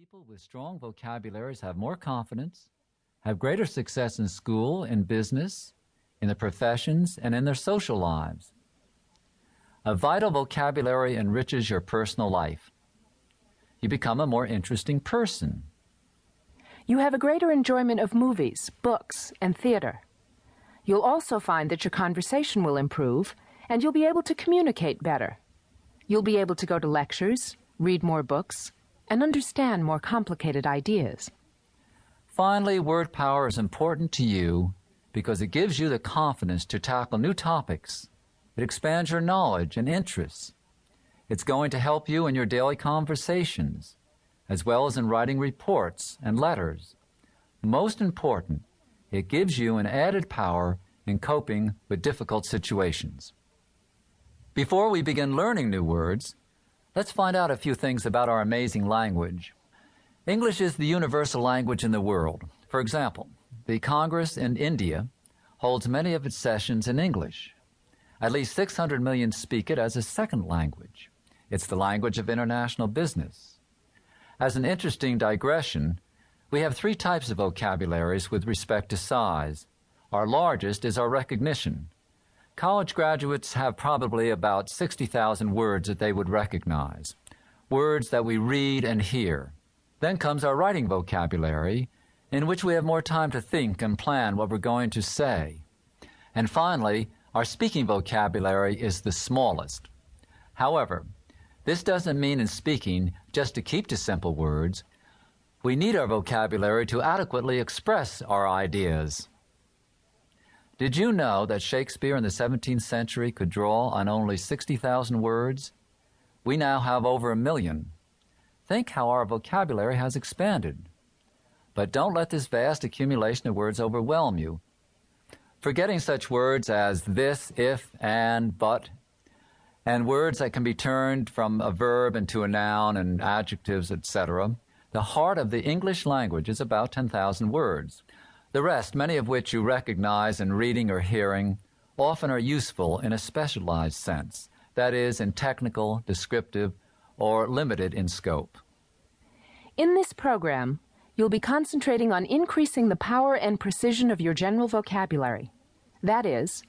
People with strong vocabularies have more confidence, have greater success in school, in business, in their professions, and in their social lives. A vital vocabulary enriches your personal life. You become a more interesting person. You have a greater enjoyment of movies, books, and theater. You'll also find that your conversation will improve, and you'll be able to communicate better. You'll be able to go to lectures, read more books, and understand more complicated ideas. Finally, word power is important to you because it gives you the confidence to tackle new topics. It expands your knowledge and interests. It's going to help you in your daily conversations, as well as in writing reports and letters. Most important, it gives you an added power in coping with difficult situations. Before we begin learning new words, let's find out a few things about our amazing language. English is the universal language in the world. For example, the Congress in India holds many of its sessions in English. At least 600 million speak it as a second language. It's the language of international business. As an interesting digression, we have three types of vocabularies with respect to size. Our largest is our recognition. College graduates have probably about 60,000 words that they would recognize, words that we read and hear. Then comes our writing vocabulary, in which we have more time to think and plan what we're going to say. And finally, our speaking vocabulary is the smallest. However, this doesn't mean in speaking just to keep to simple words. We need our vocabulary to adequately express our ideas. Did you know that Shakespeare in the 17th century could draw on only 60,000 words? We now have over 1 million. Think how our vocabulary has expanded. But don't let this vast accumulation of words overwhelm you. Forgetting such words as this, if, and, but, and words that can be turned from a verb into a noun and adjectives, etc., the heart of the English language is about 10,000 words. The rest, many of which you recognize in reading or hearing, often are useful in a specialized sense, that is, in technical, descriptive, or limited in scope. In this program, you'll be concentrating on increasing the power and precision of your general vocabulary. That is,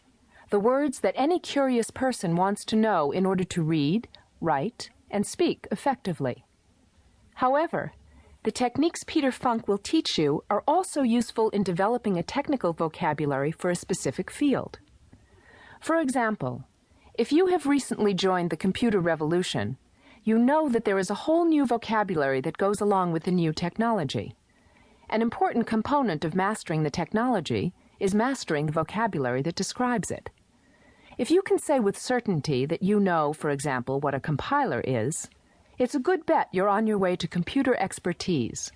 the words that any curious person wants to know in order to read, write, and speak effectively. However, the techniques Peter Funk will teach you are also useful in developing a technical vocabulary for a specific field. For example, if you have recently joined the computer revolution, you know that there is a whole new vocabulary that goes along with the new technology. An important component of mastering the technology is mastering the vocabulary that describes it. If you can say with certainty that you know, for example, what a compiler is, it's a good bet you're on your way to computer expertise.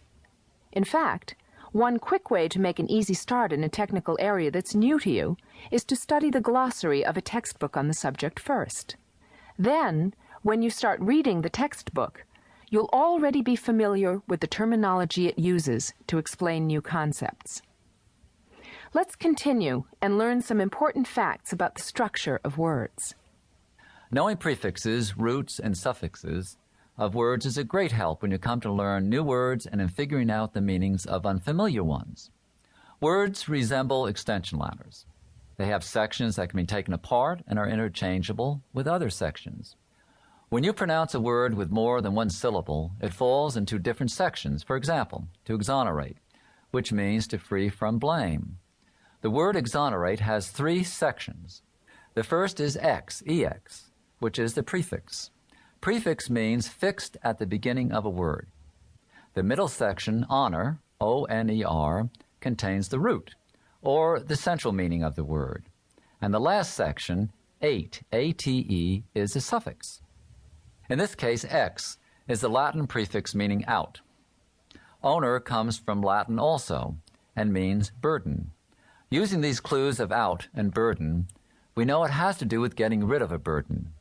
In fact, one quick way to make an easy start in a technical area that's new to you is to study the glossary of a textbook on the subject first. Then, when you start reading the textbook, you'll already be familiar with the terminology it uses to explain new concepts. Let's continue and learn some important facts about the structure of words. Knowing prefixes, roots, and suffixes of words is a great help when you come to learn new words and in figuring out the meanings of unfamiliar ones. Words resemble extension ladders. They have sections that can be taken apart and are interchangeable with other sections. When you pronounce a word with more than one syllable, it falls into different sections. For example, to exonerate, which means to free from blame. The word exonerate has 3 sections. The first is ex, which is the prefix. Prefix means fixed at the beginning of a word. The middle section, honor, O-N-E-R, contains the root, or the central meaning of the word. And the last section, ate, A-T-E, is the suffix. In this case, ex is the Latin prefix meaning out. Owner comes from Latin also, and means burden. Using these clues of out and burden, we know it has to do with getting rid of a burden.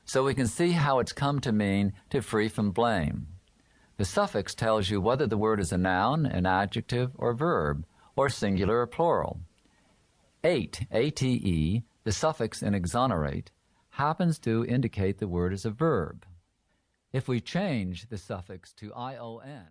So we can see how it's come to mean to free from blame. The suffix tells you whether the word is a noun, an adjective, or verb, or singular or plural. Ate, A-T-E, the suffix in exonerate, happens to indicate the word is a verb. If we change the suffix to I-O-N,